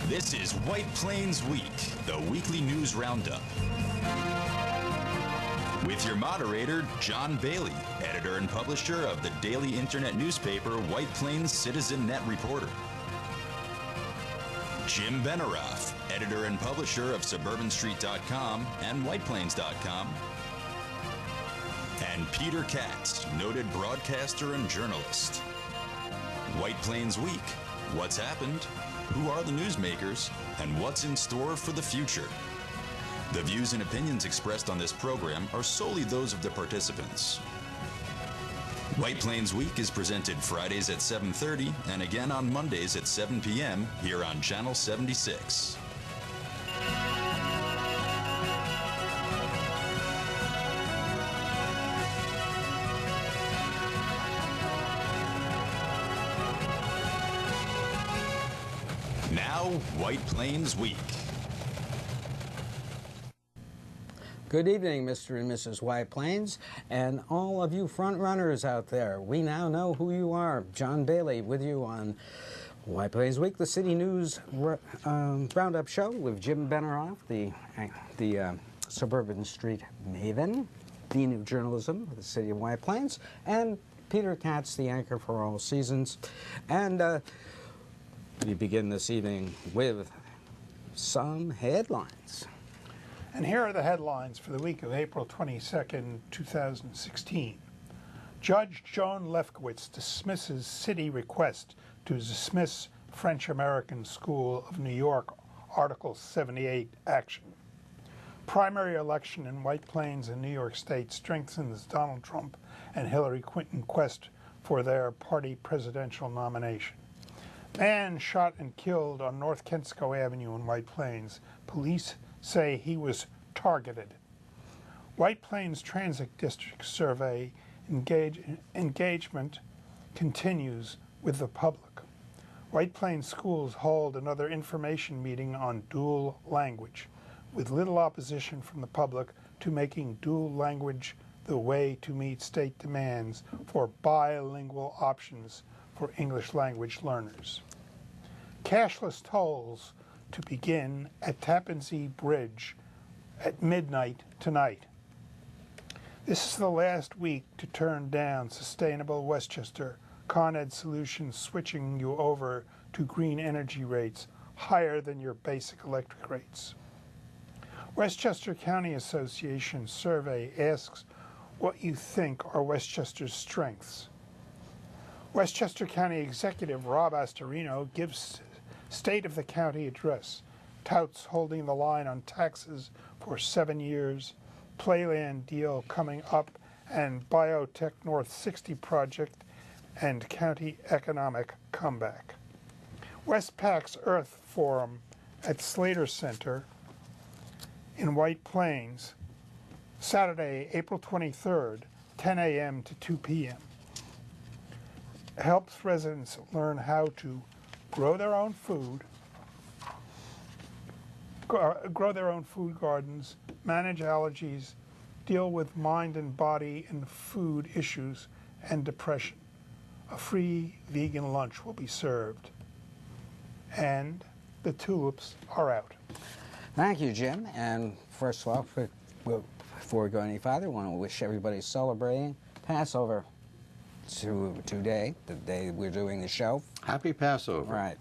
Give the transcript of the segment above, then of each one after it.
This is White Plains Week, the weekly news roundup. With your moderator, John Bailey, editor and publisher of the daily internet newspaper White Plains Citizen Net Reporter. Jim Benerofe, editor and publisher of SuburbanStreet.com and WhitePlains.com. And Peter Katz, noted broadcaster and journalist. White Plains Week. What's happened? Who are the newsmakers? And what's in store for the future? The views and opinions expressed on this program are solely those of the participants. White Plains Week is presented Fridays at 7:30 and again on Mondays at 7 p.m. here on Channel 76. Now, White Plains Week. Good evening, Mr. and Mrs. White Plains, and all of you front runners out there. We now know who you are. John Bailey with you on White Plains Week, the City News Roundup Show with Jim Benerofe, the Suburban Street maven, dean of journalism of the City of White Plains, and Peter Katz, the anchor for all seasons. And we begin this evening with some headlines. And here are the headlines for the week of April 22nd, 2016. Judge Joan Lefkowitz dismisses city request to dismiss French-American School of New York Article 78 action. Primary election in White Plains and New York State strengthens Donald Trump and Hillary Clinton quest for their party presidential nomination. Man shot and killed on North Kensico Avenue in White Plains. Police say he was targeted. White Plains Transit District survey engagement continues with the public. White Plains schools hold another information meeting on dual language, with little opposition from the public to making dual language the way to meet state demands for bilingual options for English language learners. Cashless tolls to begin at Tappan Zee Bridge at midnight tonight. This is the last week to turn down Sustainable Westchester Con Ed Solutions switching you over to green energy rates higher than your basic electric rates. Westchester County Association survey asks what you think are Westchester's strengths. Westchester County Executive Rob Astorino gives State of the County address, touts holding the line on taxes for 7 years, Playland deal coming up, and Biotech North 60 project and county economic comeback. Westpac's Earth Forum at Slater Center in White Plains, Saturday, April 23rd, 10 a.m. to 2 p.m. helps residents learn how to grow their own food gardens, manage allergies, deal with mind and body and food issues and depression. A free vegan lunch will be served. And the tulips are out. Thank you, Jim. And first of all, before we go any farther, I want to wish everybody celebrating Passover today, the day we're doing the show. Happy Passover. Right.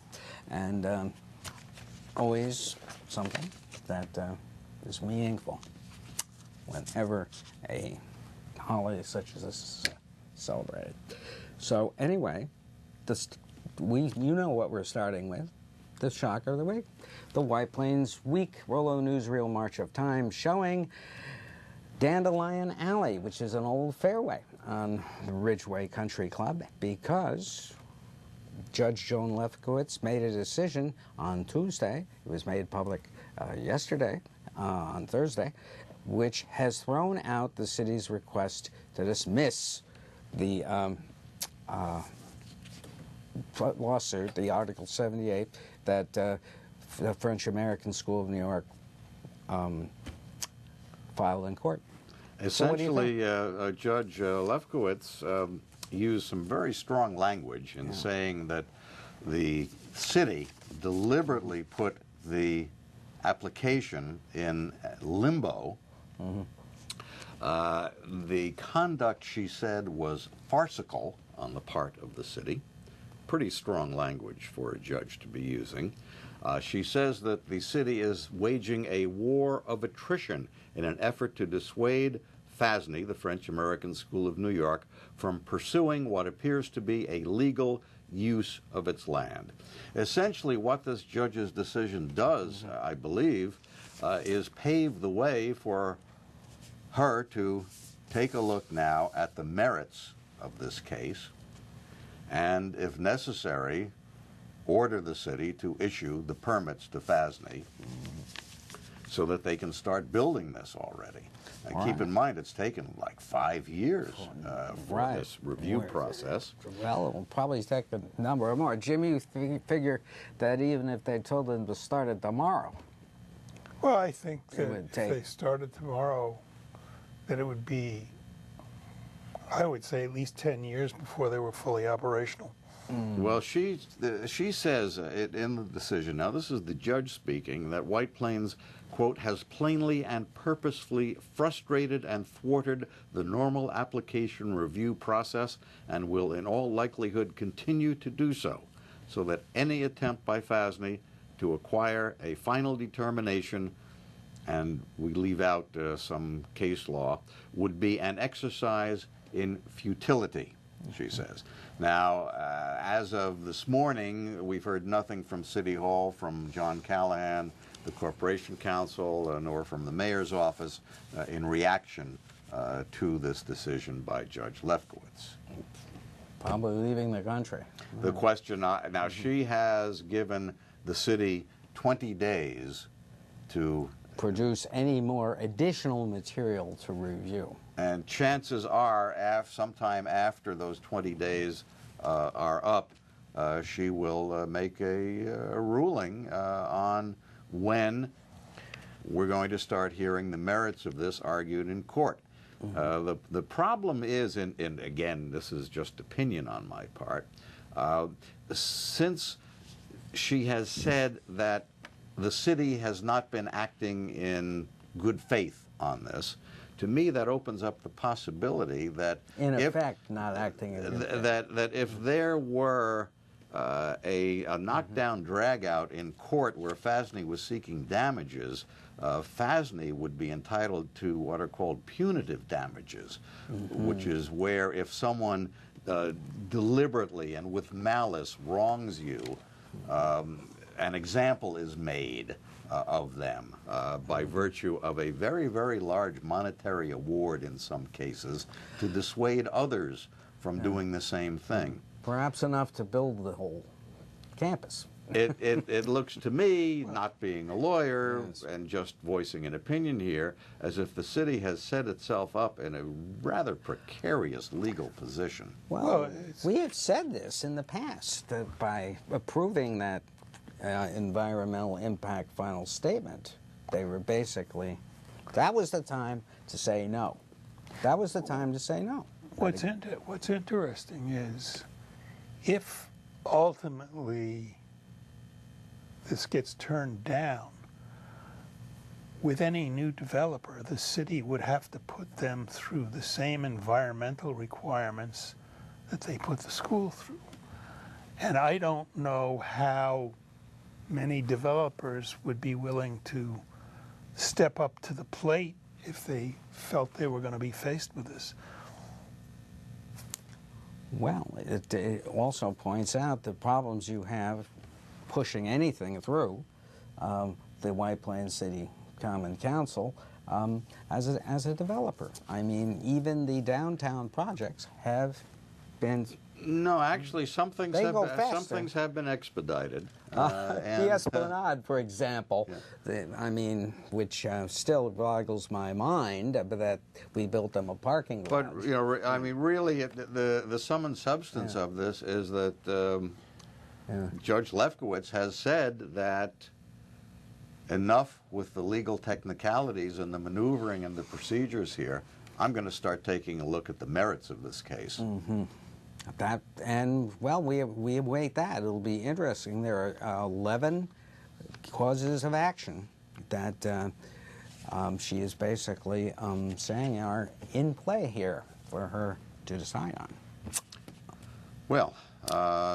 And always something that is meaningful whenever a holiday such as this is celebrated. So anyway, you know what we're starting with. The shocker of the week. The White Plains Week Rollo Newsreel March of Time showing Dandelion Alley, which is an old fairway on the Ridgeway Country Club, because Judge Joan Lefkowitz made a decision on Tuesday. It was made public yesterday, on Thursday, which has thrown out the city's request to dismiss the lawsuit, the Article 78, that the French-American School of New York filed in court. Essentially, Judge Lefkowitz used some very strong language in saying that the city deliberately put the application in limbo. The conduct, she said, was farcical on the part of the city. Pretty strong language for a judge to be using. She says that the city is waging a war of attrition in an effort to dissuade FASNY, the French-American School of New York, from pursuing what appears to be a legal use of its land. Essentially, what this judge's decision does, I believe, is pave the way for her to take a look now at the merits of this case and, if necessary, order the city to issue the permits to FASNY so that they can start building this already. And keep in mind, it's taken like 5 years for this review process. Well, it will probably take a number more. Jimmy, you figure that even if they told them to start it tomorrow? Well, I think that if they started tomorrow, that it would be, I would say, at least 10 years before they were fully operational. Well, she says in the decision, now this is the judge speaking, that White Plains, quote, has plainly and purposefully frustrated and thwarted the normal application review process and will in all likelihood continue to do so that any attempt by FASNY to acquire a final determination, and we leave out some case law, would be an exercise in futility, she says. Now, as of this morning, we've heard nothing from City Hall, from John Callahan, the Corporation Council, nor from the Mayor's office in reaction to this decision by Judge Lefkowitz. Probably leaving the country. The question, now she has given the city 20 days to produce any more additional material to review. And chances are, sometime after those 20 days are up, she will make a ruling on when we're going to start hearing the merits of this argued in court. The problem is, and again, this is just opinion on my part, since she has said that the city has not been acting in good faith on this, to me that opens up the possibility that in effect not acting in good faith. That if there were a knockdown drag-out in court where FASNY was seeking damages, FASNY would be entitled to what are called punitive damages, which is where if someone deliberately and with malice wrongs you, an example is made of them by virtue of a very, very large monetary award in some cases to dissuade others from doing the same thing. Perhaps enough to build the whole campus. It looks to me, not being a lawyer and just voicing an opinion here, as if the city has set itself up in a rather precarious legal position. Well, we have said this in the past, that by approving that environmental impact final statement, they were basically, that was the time to say no. That was the time to say no. What's interesting is, if ultimately this gets turned down, with any new developer, the city would have to put them through the same environmental requirements that they put the school through. And I don't know how many developers would be willing to step up to the plate if they felt they were going to be faced with this. Well, it also points out the problems you have pushing anything through the White Plains City Common Council as a developer. I mean, even the downtown projects have been... No, actually, some things have been expedited. The Esplanade, for example, I mean, which still boggles my mind, but that we built them a parking lot. But, you know, I mean, really, the sum and substance of this is that Judge Lefkowitz has said that enough with the legal technicalities and the maneuvering and the procedures here. I'm going to start taking a look at the merits of this case. Well, we await that. It'll be interesting. There are 11 causes of action that she is basically saying are in play here for her to decide on. Well,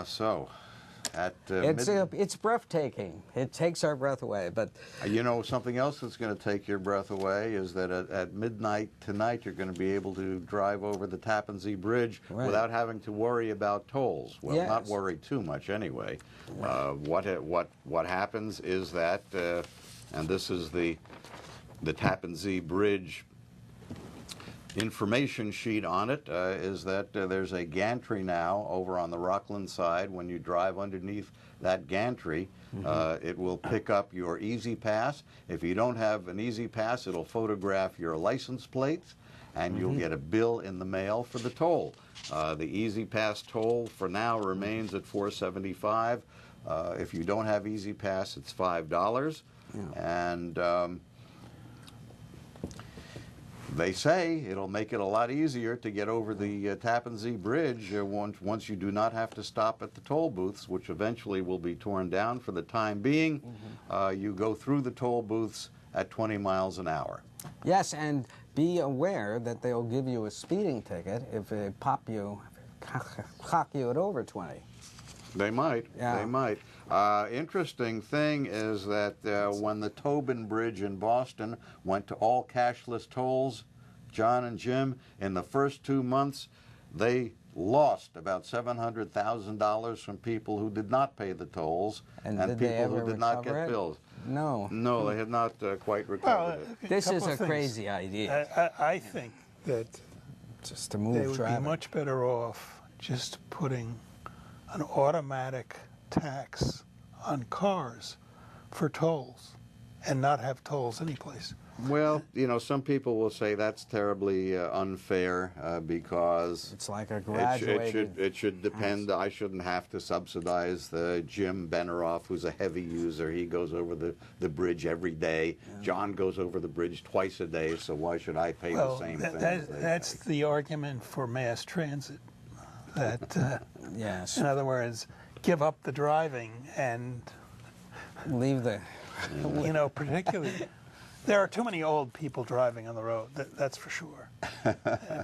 so at it's breathtaking. It takes our breath away. But you know, something else that's going to take your breath away is that at midnight tonight you're going to be able to drive over the Tappan Zee Bridge without having to worry about tolls. Well, yes. Not worry too much anyway. What happens is that, and this is the Tappan Zee Bridge information sheet on it, is that there's a gantry now over on the Rockland side. When you drive underneath that gantry, it will pick up your Easy Pass. If you don't have an Easy Pass, it'll photograph your license plates, and you'll get a bill in the mail for the toll. The Easy Pass toll for now remains at $4.75. If you don't have Easy Pass, it's $5. And they say it'll make it a lot easier to get over the Tappan Zee Bridge once you do not have to stop at the toll booths, which eventually will be torn down. For the time being, you go through the toll booths at 20 miles an hour. yes, and be aware that they'll give you a speeding ticket if they clock you at over 20. They might. Yeah. They might. Interesting thing is that when the Tobin Bridge in Boston went to all cashless tolls, John and Jim, in the first 2 months, they lost about $700,000 from people who did not pay the tolls and people who did not get bills. No. No, they had not quite recovered it. This is a crazy idea. I think that Just to they move would traffic. be much better off just putting an automatic tax on cars for tolls and not have tolls anyplace. Well, you know, some people will say that's terribly unfair because It's like a graduated. it should depend. I shouldn't have to subsidize the Jim Benerofe, who's a heavy user. He goes over the bridge every day. John goes over the bridge twice a day, so why should I pay the same thing? That's the argument for mass transit. That, Yes. in other words, give up the driving and, Leave the. you know, particularly, there are too many old people driving on the road, that's for sure.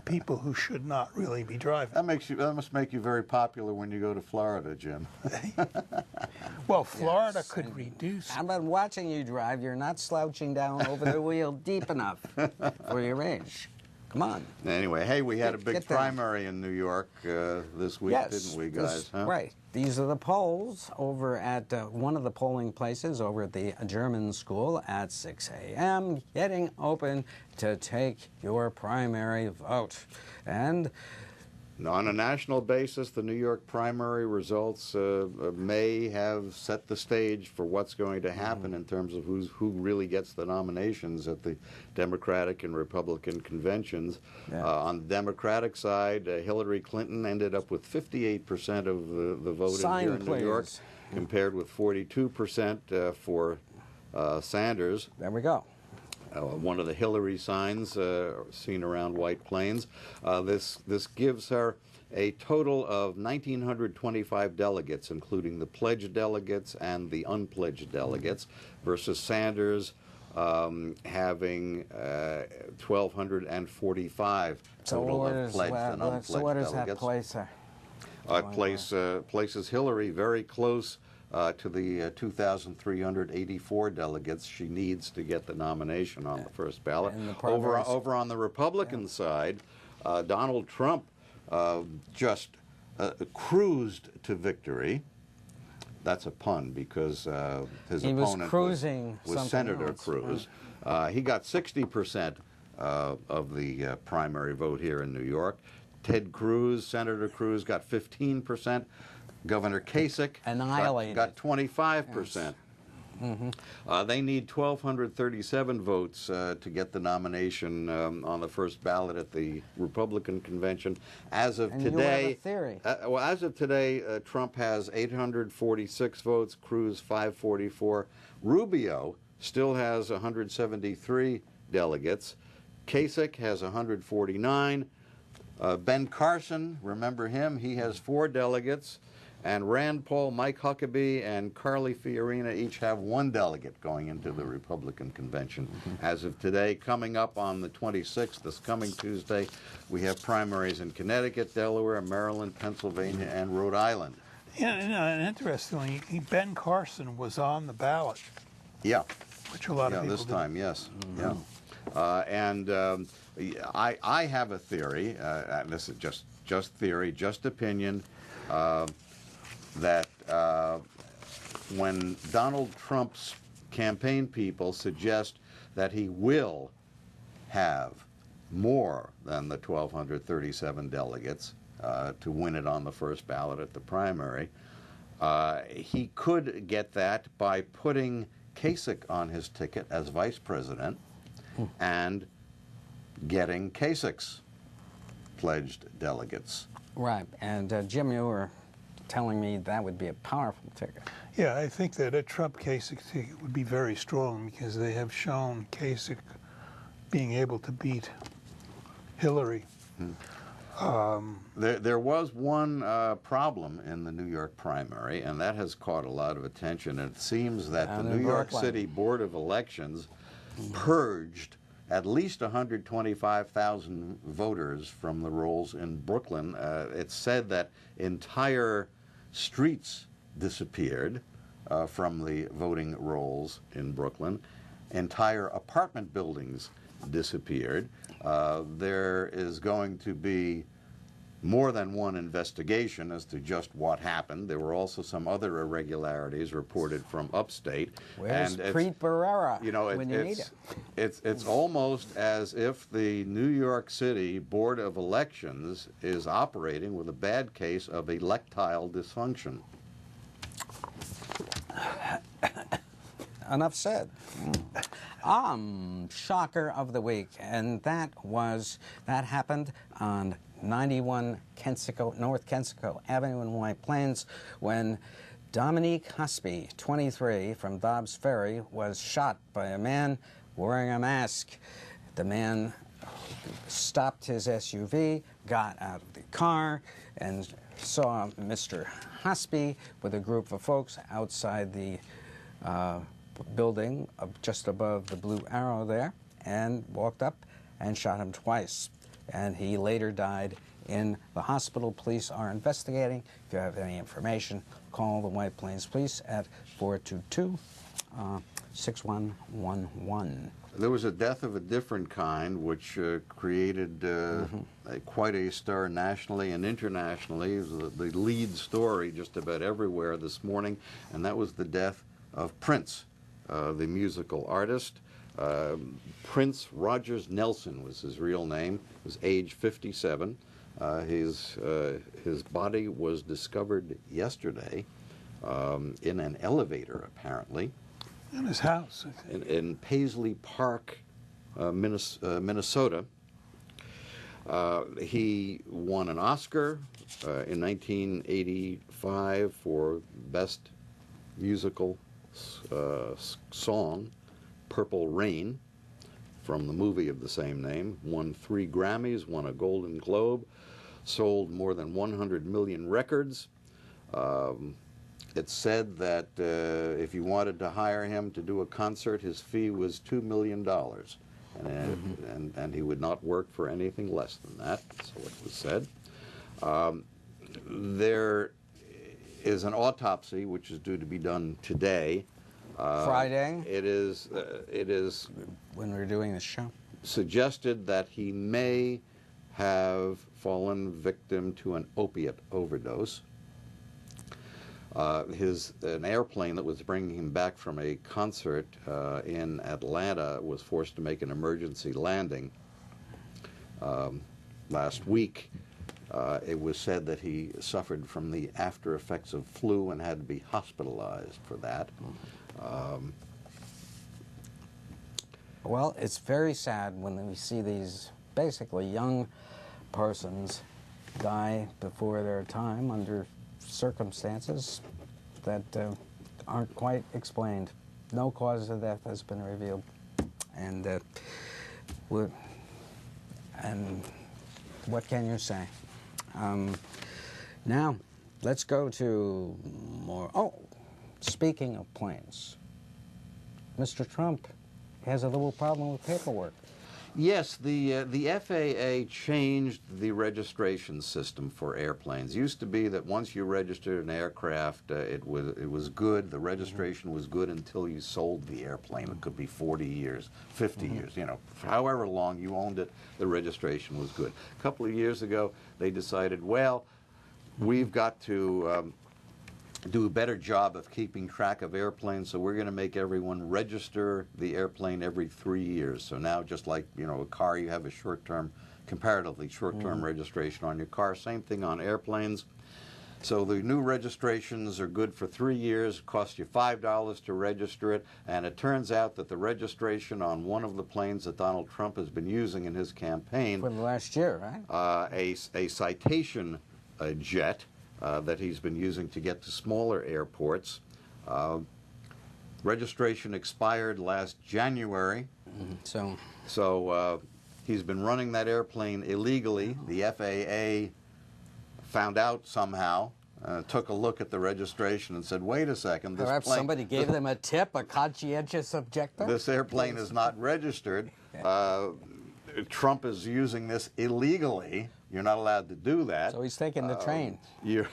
People who should not really be driving. That must make you very popular when you go to Florida, Jim. Well, Florida could reduce. How about watching you drive? You're not slouching down over the wheel deep enough for your age. Come on. Anyway, hey, we had a big Get down. primary in New York this week, didn't we, guys? Huh? Right. These are the polls over at one of the polling places over at the German school at 6 a.m., getting open to take your primary vote. And on a national basis, the New York primary results may have set the stage for what's going to happen in terms of who really gets the nominations at the Democratic and Republican conventions. On the Democratic side, Hillary Clinton ended up with 58% of the vote here in New York, compared with 42% for Sanders. there we go. One of the Hillary signs seen around White Plains. This gives her a total of 1,925 delegates, including the pledged delegates and the unpledged delegates, versus Sanders having 1,245 total of pledged and unpledged so what does delegates. that place her? Places Hillary very close to the 2,384 delegates she needs to get the nomination on the first ballot. Over on the Republican side, Donald Trump just cruised to victory. That's a pun because his opponent was Senator Cruz. He got 60% of the primary vote here in New York. Senator Cruz got 15%. Governor Kasich got 25%. They need 1,237 votes to get the nomination on the first ballot at the Republican convention. As of today, Trump has 846 votes, Cruz 544. Rubio still has 173 delegates. Kasich has 149. Ben Carson, remember him? He has 4 delegates. And Rand Paul, Mike Huckabee, and Carly Fiorina each have 1 delegate going into the Republican convention. As of today, coming up on the 26th, this coming Tuesday, we have primaries in Connecticut, Delaware, Maryland, Pennsylvania, and Rhode Island. Yeah, and interestingly, Ben Carson was on the ballot, Yeah. which a lot of people this didn't. time, yes. Yeah. I have a theory, and this is just theory, just opinion, that when Donald Trump's campaign people suggest that he will have more than the 1,237 delegates to win it on the first ballot at the primary, he could get that by putting Kasich on his ticket as vice president and getting Kasich's pledged delegates. Right, and Jim, you were telling me that would be a powerful ticket. Yeah, I think that a Trump-Kasich ticket would be very strong because they have shown Kasich being able to beat Hillary. There was one problem in the New York primary, and that has caught a lot of attention. It seems that the New York City Board of Elections purged at least 125,000 voters from the rolls in Brooklyn. It's said that entire streets disappeared from the voting rolls in Brooklyn. Entire apartment buildings disappeared. There is going to be more than one investigation as to just what happened. There were also some other irregularities reported from upstate. Where's Preet Bharara when you need it? It's almost as if the New York City Board of Elections is operating with a bad case of electile dysfunction. Enough said. Shocker of the week, and that happened on 91 North Kensico Avenue in White Plains when Dominique Husby, 23, from Dobbs Ferry, was shot by a man wearing a mask. The man stopped his SUV, got out of the car, and saw Mr. Husby with a group of folks outside the building just above the Blue Arrow there, and walked up and shot him twice. And he later died in the hospital. Police are investigating. If you have any information, call the White Plains Police at 422-6111. There was a death of a different kind, which created quite a stir nationally and internationally. It was the lead story just about everywhere this morning, and that was the death of Prince, the musical artist. Prince Rogers Nelson was his real name. He was age 57. His body was discovered yesterday in an elevator, apparently. In his house. In Paisley Park, Minnesota. He won an Oscar in 1985 for Best Musical Song, Purple Rain, from the movie of the same name. Won 3 Grammys, won a Golden Globe, sold more than 100 million records. It's said that if you wanted to hire him to do a concert, his fee was $2 million. And he would not work for anything less than that, so it was said. There is an autopsy which is due to be done today. Friday? It is when we're doing this show. Suggested that he may have fallen victim to an opiate overdose. An airplane that was bringing him back from a concert in Atlanta was forced to make an emergency landing last week. It was said that he suffered from the after effects of flu and had to be hospitalized for that. Well, it's very sad when we see these basically young persons die before their time under circumstances that aren't quite explained. No cause of death has been revealed, and what can you say? Now, let's go to more. Oh, speaking of planes, Mr. Trump has a little problem with paperwork. Yes, the FAA changed the registration system for airplanes. It used to be that once you registered an aircraft, it was good. The registration was good until you sold the airplane. It could be 40 years, 50 years, you know, however long you owned it, the registration was good. A couple of years ago, they decided, well, we've got to do a better job of keeping track of airplanes, so we're going to make everyone register the airplane every 3 years. So now, just like, you know, a car, you have a short-term, comparatively short-term registration on your car. Same thing on airplanes. So the new registrations are good for 3 years. It costs you $5 to register it. And it turns out that the registration on one of the planes that Donald Trump has been using in his campaign, For the last year, right? a citation jet, that he's been using to get to smaller airports. Registration expired last January. So he's been running that airplane illegally. The FAA found out somehow, took a look at the registration and said, wait a second. This Perhaps plane, somebody gave them a tip, a conscientious objector? This airplane is not registered. Trump is using this illegally. You're not allowed to do that. So he's taking the train. You're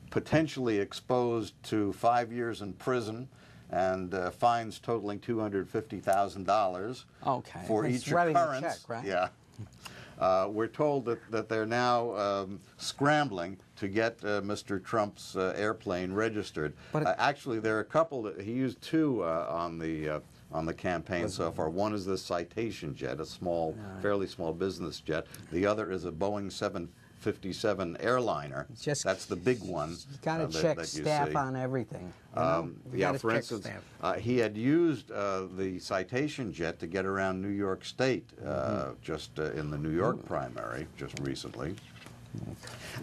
potentially exposed to 5 years in prison and fines totaling $250,000 for He's each writing a occurrence. check, right? Yeah. We're told that they're now scrambling to get Mr. Trump's airplane registered. But actually, there are a couple that he used two on the campaign so far. One is the Citation jet, a small, fairly small business jet. The other is a Boeing 757 airliner. That's the big one. You got to check staff on everything. Yeah, for instance, he had used the Citation jet to get around New York State just in the New York primary just recently.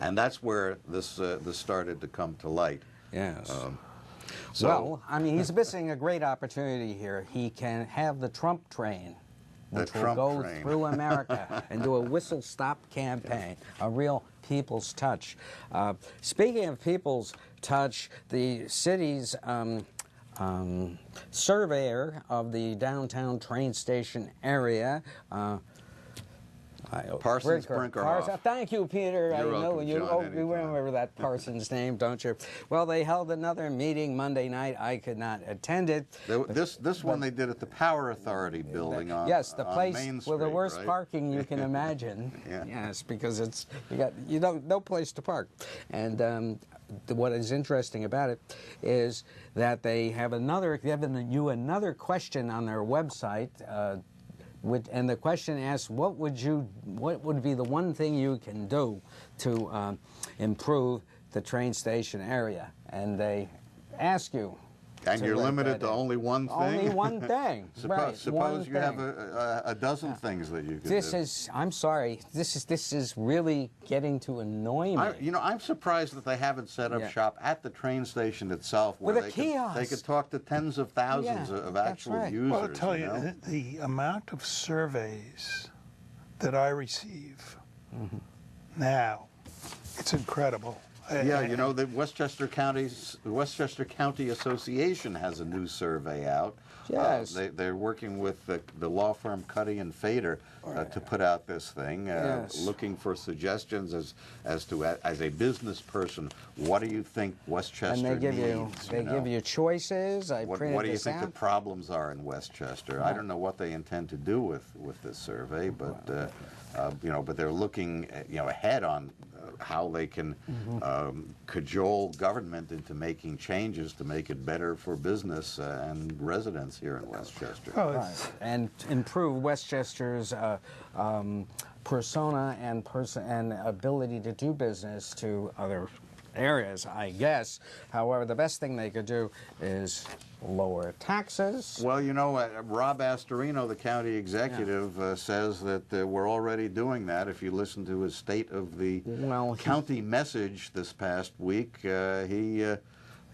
And that's where this started to come to light. Yes. Well, I mean, he's missing a great opportunity here. He can have the Trump train, which will go through America and do a whistle-stop campaign, a real people's touch. Speaking of people's touch, the city's surveyor of the downtown train station area, Parsons Brinkerhoff. Thank you, Peter. You're I know welcome, you. John, You remember that Parsons name, don't you? Well, they held another meeting Monday night. I could not attend it. This one they did at the Power Authority building on yes, the place Main Street, with the worst right? parking you can imagine. Yes, because you don't no place to park. And what is interesting about it is that they have given you another question on their website. And the question asks, what would be the one thing you can do to improve the train station area? And they ask you. And you're limited to only one thing? Only one thing. Suppose you have a dozen things that you could do. I'm sorry, this is really getting to annoy me. I'm surprised that they haven't set up shop at the train station itself where with a kiosk. They could talk to tens of thousands of actual users. Well, I'll tell you, the amount of surveys that I receive now, it's incredible. Yeah, the Westchester County Association has a new survey out. Yes. They're working with the law firm Cuddy and Fader to put out this thing, looking for suggestions as a business person, what do you think Westchester needs? They give you choices. What do you think the problems are in Westchester? I don't know what they intend to do with this survey, but but they're looking ahead on how they can cajole government into making changes to make it better for business and residents here in Westchester. And improve Westchester's persona and ability to do business to other areas, I guess. However, the best thing they could do is lower taxes. Well, Rob Astorino, the county executive, says that we're already doing that. If you listen to his State of the County message this past week, he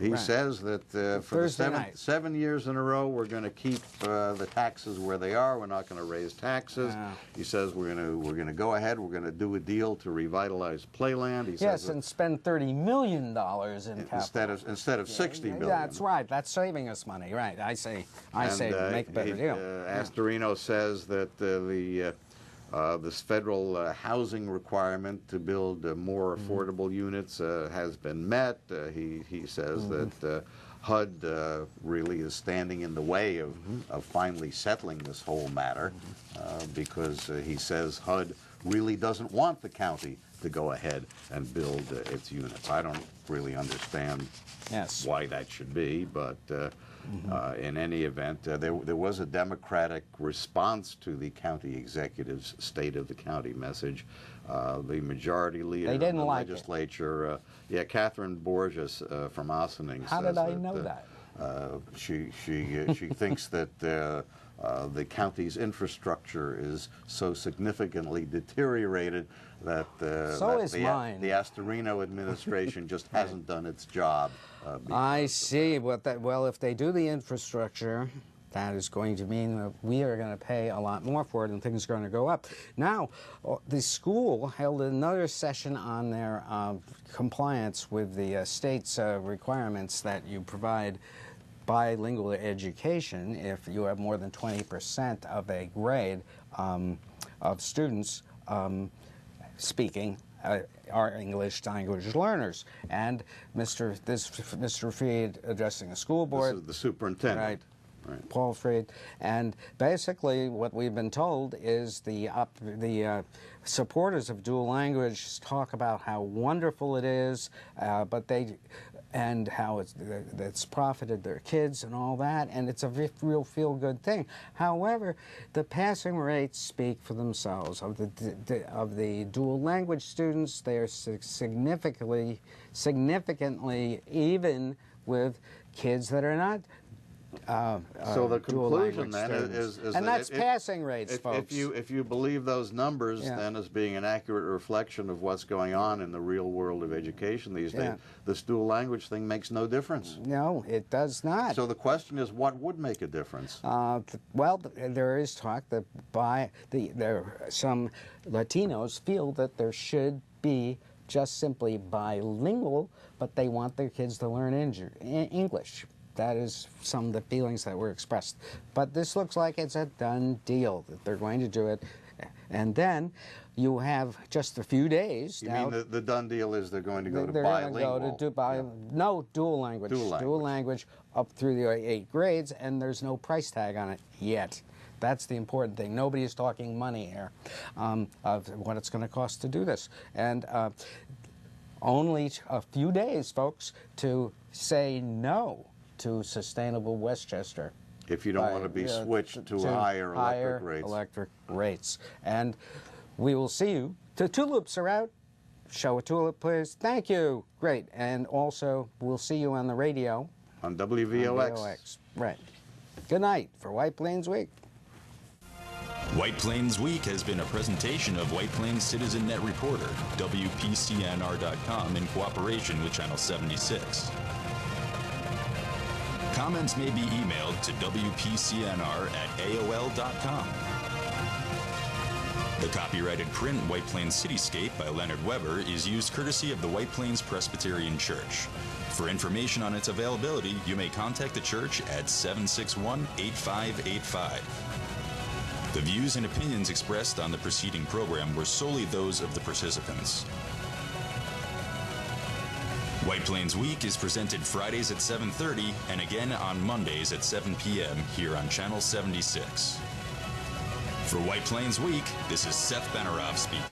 He Right. says that for Thursday the night. 7 years in a row, we're going to keep the taxes where they are. We're not going to raise taxes. Wow. He says we're going to go ahead. We're going to do a deal to revitalize Playland. He Yes, says and spend $30 million in capital. instead of 60 million. That's right. That's saving us money. Right. I say make a better deal. Astorino says that this federal housing requirement to build more affordable units has been met. He says that HUD really is standing in the way of finally settling this whole matter because he says HUD really doesn't want the county to go ahead and build its units. I don't really understand why that should be, but in any event, there was a Democratic response to the county executive's State of the County message. The majority leader in the legislature, Catherine Borges from Ossining. How did I know that? She thinks that the county's infrastructure is so significantly deteriorated that the Astorino administration just hasn't done its job. I see. Well, if they do the infrastructure, that is going to mean that we are going to pay a lot more for it and things are going to go up. Now, the school held another session on their compliance with the state's requirements that you provide bilingual education if you have more than 20% of a grade of students speaking are English language learners. And Mr. Freed addressing the school board. This is the superintendent. Right. Paul Freed. And basically what we've been told is the supporters of dual language talk about how wonderful it is, and how it's profited their kids and all that, and it's a real feel-good thing. However, the passing rates speak for themselves. Of the dual language students, they are significantly even with kids that are not so the conclusion then is that that's passing rates, folks. If you believe those numbers, then as being an accurate reflection of what's going on in the real world of education these days, this dual language thing makes no difference. No, it does not. So the question is, what would make a difference? Well, there is talk that some Latinos feel that there should be just simply bilingual, but they want their kids to learn English. That is some of the feelings that were expressed. But this looks like it's a done deal, that they're going to do it. And then you have just a few days. You mean the done deal is they're going to go to bilingual? They're going to go to no, dual language. Dual language up through the 8 grades, and there's no price tag on it yet. That's the important thing. Nobody is talking money here of what it's going to cost to do this. And only a few days, folks, to say no to Sustainable Westchester. If you don't want to be switched to higher electric rates. And we will see you. The tulips are out. Show a tulip, please. Thank you. Great. And also, we'll see you on the radio. On WVOX. Right. Good night for White Plains Week. White Plains Week has been a presentation of White Plains Citizen Net Reporter, WPCNR.com, in cooperation with Channel 76. Comments may be emailed to WPCNR@AOL.com. The copyrighted print White Plains Cityscape by Leonard Weber is used courtesy of the White Plains Presbyterian Church. For information on its availability, you may contact the church at 761-8585. The views and opinions expressed on the preceding program were solely those of the participants. White Plains Week is presented Fridays at 7:30 and again on Mondays at 7 p.m. here on Channel 76. For White Plains Week, this is Seth Benerofe speaking.